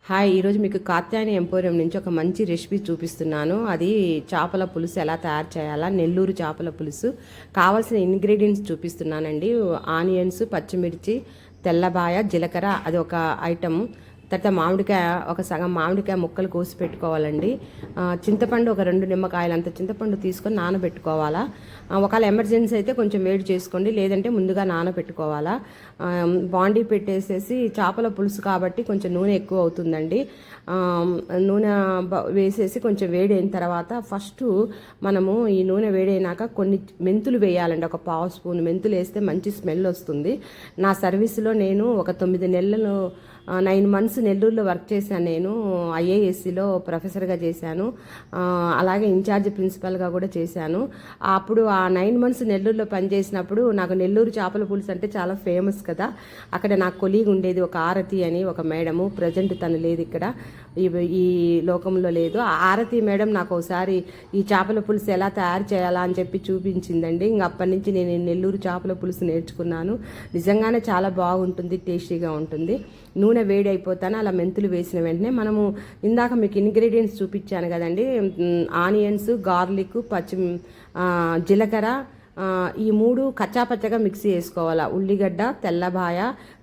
Hi, ఈరోజు మీకు Katyayani emporium నుంచి ఒక మంచి రెసిపీ చూపిస్తున్నాను. అది చేపల పులుసు ఎలా తయారు చేయాలా, నెల్లూరు చేపల పులుసు. కావాల్సిన ఇంగ్రీడియంట్స్ చూపిస్తున్నానండి. ఆనియన్స్, పచ్చిమిర్చి, తెల్లబాయ, జీలకర్ర, అది ఒక ఐటమ్. తర్వాత మామిడికాయ, ఒక సగం మామిడికాయ ముక్కలు కోసి పెట్టుకోవాలండి. చింతపండు ఒక 2 నిమ్మకాయలు అంత చింతపండు తీసుకొని నానబెట్టుకోవాలా. ఒకవేళ ఎమర్జెన్సీ అయితే కొంచెం వేడి చేసుకోండి, లేదంటే ముందుగా నానబెట్టుకోవాలా. బాండీ పెట్టేసేసి, చేపల పులుసు కాబట్టి కొంచెం నూనె ఎక్కువ అవుతుందండి. నూనె వేసేసి కొంచెం వేడి అయిన తర్వాత ఫస్ట్ మనము ఈ నూనె వేడైనాక కొన్ని మెంతులు వేయాలండి. ఒక 1/2 స్పూన్ మెంతులు వేస్తే మంచి స్మెల్ వస్తుంది. నా సర్వీస్లో నేను ఒక 9 నెలలు 9 మంత్స్ నెల్లూరులో వర్క్ చేశాను. నేను ఐఏఎస్సిలో ప్రొఫెసర్గా చేశాను, అలాగే ఇన్ఛార్జ్ ప్రిన్సిపల్గా కూడా చేశాను. అప్పుడు ఆ 9 మంత్స్ నెల్లూరులో పనిచేసినప్పుడు నాకు నెల్లూరు చేపల పులుసు అంటే చాలా ఫేమస్ కదా. అక్కడ నాకు కొలీగ్ ఉండేది, ఒక ఆరతి అని ఒక మేడము. ప్రజెంట్ తను లేదు ఇక్కడ, ఈ లోకంలో లేదు. ఆ ఆరతి మేడం నాకు ఒకసారి ఈ చేపల పులుసు ఎలా తయారు చేయాలా అని చెప్పి చూపించిందండి. ఇంక అప్పటి నుంచి నేను నెల్లూరు చేపల పులుసు నేర్చుకున్నాను. నిజంగానే చాలా బాగుంటుంది, టేస్టీగా ఉంటుంది. నూనె వేడి అయిపోతాను, అలా మెంతులు వేసిన వెంటనే మనము ఇందాక మీకు ఇంగ్రీడియంట్స్ చూపించాను కదండి. ఆనియన్స్, గార్లిక్, జీలకర్ర, ఈ 3 కచ్చాపచ్చగా మిక్సీ వేసుకోవాలా. ఉల్లిగడ్డ, తెల్లబాయ,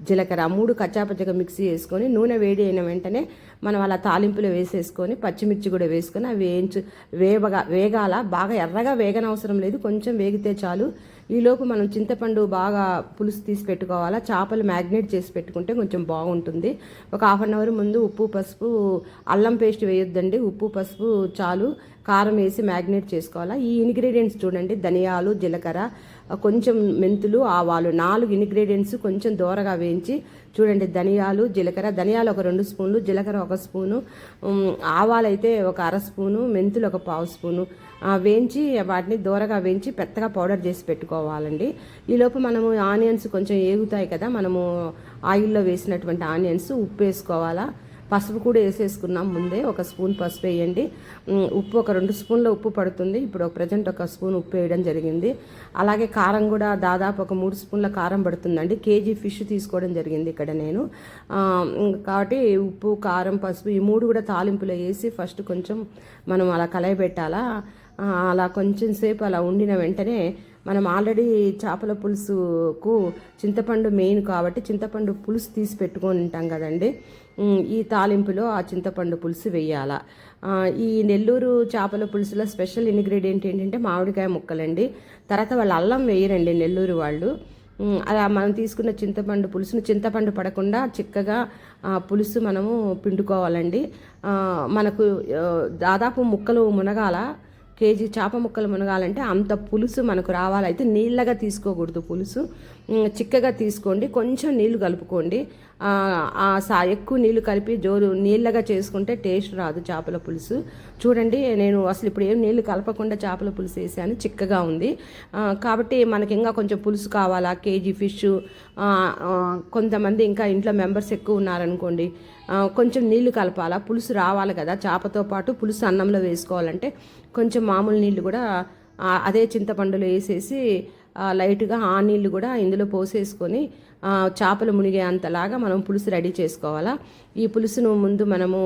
జీలకర్ర 3 కచ్చాపచ్చగా మిక్సీ వేసుకొని నూనె వేడి అయిన వెంటనే మనం అలా తాలింపులో వేసేసుకొని పచ్చిమిర్చి కూడా వేసుకొని అవి వేగాల. బాగా ఎర్రగా వేగనవసరం లేదు, కొంచెం వేగితే చాలు. ఈలోపు మనం చింతపండు బాగా పులుసు తీసి పెట్టుకోవాలా. చేపలు మ్యాగ్నేట్ చేసి పెట్టుకుంటే కొంచెం బాగుంటుంది. ఒక 1/2 అవర్ ముందు ఉప్పు, పసుపు, అల్లం పేస్ట్ వేయొద్దండి, ఉప్పు పసుపు చాలు. కారం వేసి మ్యాగ్నేట్ చేసుకోవాలా. ఈ ఇంగ్రీడియంట్స్ చూడండి: ధనియాలు, జీలకర్ర, కొంచెం మెంతులు, ఆవాలు, 4 ఇంగ్రీడియంట్స్ కొంచెం దోరగా వేయించి చూడండి. ధనియాలు, జీలకర్ర, ధనియాలు ఒక 2 స్పూన్లు, జీలకర్ర 1 స్పూను, ఆవాలు అయితే ఒక 1/2 స్పూను, మెంతులు ఒక 1/2 స్పూను వేయించి వాటిని దోరగా వేయించి పెద్దగా పౌడర్ చేసి పెట్టుకోవాలండి. ఈలోపు మనము ఆనియన్స్ కొంచెం ఏగుతాయి కదా, మనము ఆయిల్లో వేసినటువంటి ఆనియన్స్. ఉప్పు వేసుకోవాలా, పసుపు కూడా వేసేసుకున్నాం ముందే. 1 స్పూన్ పసుపు వేయండి. ఉప్పు ఒక 2 స్పూన్ల ఉప్పు పడుతుంది. ఇప్పుడు ప్రజెంట్ 1 స్పూన్ ఉప్పు వేయడం జరిగింది. అలాగే కారం కూడా దాదాపు ఒక 3 స్పూన్ల కారం పడుతుందండి. కేజీ ఫిష్ తీసుకోవడం జరిగింది ఇక్కడ నేను. కాబట్టి ఉప్పు, కారం, పసుపు ఈ 3 కూడా తాలింపులో వేసి ఫస్ట్ కొంచెం మనం అలా కలయబెట్టాలా. అలా కొంచెం సేపు అలా ఉండిన వెంటనే మనం ఆల్రెడీ చేపల పులుసుకు చింతపండు మెయిన్ కాబట్టి చింతపండు పులుసు తీసి పెట్టుకొని ఉంటాం కదండి. ఈ తాలింపులో ఆ చింతపండు పులుసు వేయాల. ఈ నెల్లూరు చేపల పులుసులో స్పెషల్ ఇంగ్రీడియంట్ ఏంటంటే మామిడికాయ ముక్కలండి. తర్వాత వాళ్ళు అల్లం వేయరండి నెల్లూరు వాళ్ళు. అలా మనం తీసుకున్న చింతపండు పులుసును చింతపండు పడకుండా చిక్కగా పులుసు మనము పిండుకోవాలండి. మనకు దాదాపు ముక్కలు మునగాల. కేజీ చేప ముక్కలు మునగాలంటే అంత పులుసు మనకు రావాలైతే నీళ్ళగా తీసుకోకూడదు, పులుసు చిక్కగా తీసుకోండి. కొంచెం నీళ్లు కలుపుకోండి. ఎక్కువ నీళ్లు కలిపి నీళ్ళగా చేసుకుంటే టేస్ట్ రాదు చేపల పులుసు. చూడండి, నేను అసలు ఇప్పుడు ఏం నీళ్లు కలపకుండా చేపల పులుసు వేసాను, చిక్కగా ఉంది. కాబట్టి మనకి ఇంకా కొంచెం పులుసు కావాలా. కేజీ ఫిష్, కొంతమంది ఇంకా ఇంట్లో మెంబర్స్ ఎక్కువ ఉన్నారనుకోండి, కొంచెం నీళ్లు కలపాలా. పులుసు రావాలి కదా, చేపతో పాటు పులుసు అన్నంలో వేసుకోవాలంటే కొంచెం మామూలు నీళ్ళు కూడా అదే చింతపండులో వేసేసి లైట్గా ఆ నీళ్ళు కూడా ఇందులో పోసేసుకొని చేపలు మునిగే అంతలాగా మనం పులుసు రెడీ చేసుకోవాలా. ఈ పులుసును ముందు మనము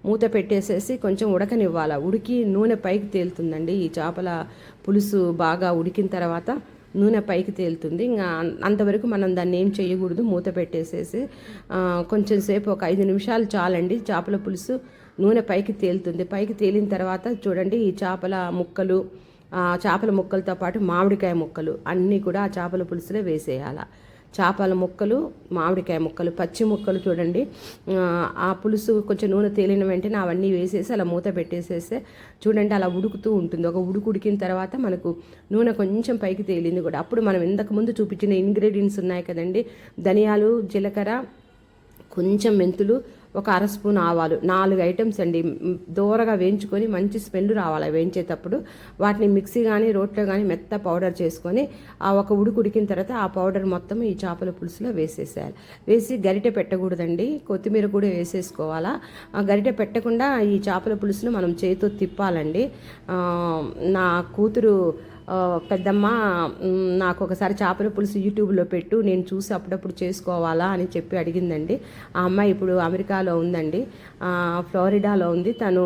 మూత పెట్టేసేసి కొంచెం ఉడకనివ్వాలి. ఉడికి నూనె పైకి తేలుతుందండి. ఈ చేపల పులుసు బాగా ఉడికిన తర్వాత నూనె పైకి తేలుతుంది. ఇంకా అంతవరకు మనం దాన్ని ఏం చేయకూడదు, మూత పెట్టేసేసి కొంచెం సేపు ఒక 5 నిమిషాలు చాలండి. చేపల పులుసు నూనె పైకి తేలుతుంది. పైకి తేలిన తర్వాత చూడండి, ఈ చేపల ముక్కలతో పాటు మామిడికాయ ముక్కలు అన్నీ కూడా ఆ చేపల పులుసులో వేసేయాలి. చేపల ముక్కలు, మామిడికాయ ముక్కలు, పచ్చి ముక్కలు చూడండి. ఆ పులుసు కొంచెం నూనె తేలిన వెంటనే అవన్నీ వేసేసి అలా మూత పెట్టేసేస్తే చూడండి అలా ఉడుకుతూ ఉంటుంది. ఒక ఉడికిన తర్వాత మనకు నూనె కొంచెం పైకి తేలింది కూడా. అప్పుడు మనం ఇంతకు ముందు చూపించిన ఇంగ్రీడియంట్స్ ఉన్నాయి కదండి: ధనియాలు, జీలకర్ర, కొంచెం మెంతులు, ఒక 1/2 స్పూన్ ఆవాలు, 4 ఐటమ్స్ అండి. దూరగా వేయించుకొని మంచి స్మెల్ రావాలి వేయించేటప్పుడు. వాటిని మిక్సీ కానీ రోట్లో కానీ మెత్త పౌడర్ చేసుకొని ఒక ఉడికిన తర్వాత ఆ పౌడర్ మొత్తం ఈ చేపల పులుసులో వేసేసేయాలి. వేసి గరిటె పెట్టకూడదండి, కొత్తిమీర కూడా వేసేసుకోవాలా. గరిటె పెట్టకుండా ఈ చేపల పులుసును మనం చేతితో తిప్పాలండి. నా కూతురు పెద్దమ్మ నాకు ఒకసారి చేపల పులుసు యూట్యూబ్లో పెట్టు, నేను చూసి అప్పుడప్పుడు చేసుకోవాలా అని చెప్పి అడిగిందండి. ఆ అమ్మాయి ఇప్పుడు అమెరికాలో ఉందండి, ఫ్లోరిడాలో ఉంది. తను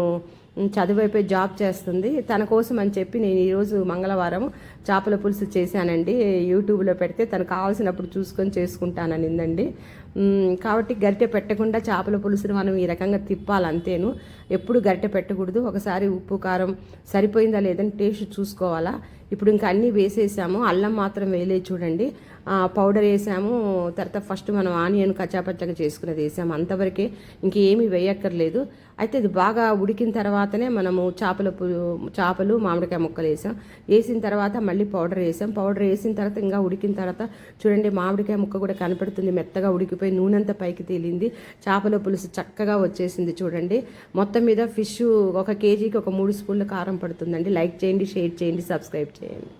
చదువైపోయి జాబ్ చేస్తుంది. తన కోసం అని చెప్పి నేను ఈరోజు మంగళవారం చేపల పులుసు చేశానండి. యూట్యూబ్లో పెడితే తను కావాల్సినప్పుడు చూసుకొని చేసుకుంటాననిందండి. కాబట్టి గరిటె పెట్టకుండా చేపల పులుసుని మనం ఈ రకంగా తిప్పాలి అంతేను. ఎప్పుడు గరిటె పెట్టకూడదు. ఒకసారి ఉప్పు కారం సరిపోయిందా లేదని టేస్ట్ చూసుకోవాలా. ఇప్పుడు ఇంకా అన్నీ వేసేసాము, అల్లం మాత్రం వేయలేదు చూడండి. పౌడర్ వేసాము, తర్వాత ఫస్ట్ మనం ఆనియన్ కచ్చాపచ్చగా చేసుకునేది వేసాము, అంతవరకే, ఇంకేమీ వేయక్కర్లేదు. అయితే ఇది బాగా ఉడికిన తర్వాతనే మనము చేపలు మామిడికాయ ముక్కలు వేసిన తర్వాత మళ్ళీ పౌడర్ వేసాం. పౌడర్ వేసిన తర్వాత ఇంకా ఉడికిన తర్వాత చూడండి మామిడికాయ ముక్క కూడా కనపడుతుంది, మెత్తగా ఉడికిపోయి నూనె అంతా పైకి తేలింది. చేపల పులుసు చక్కగా వచ్చేసింది చూడండి. మొత్తం మీద ఫిష్ 1 కేజీకి 3 స్పూన్ల కారం పడుతుందండి. లైక్ చేయండి, షేర్ చేయండి, సబ్స్క్రైబ్ చేయండి.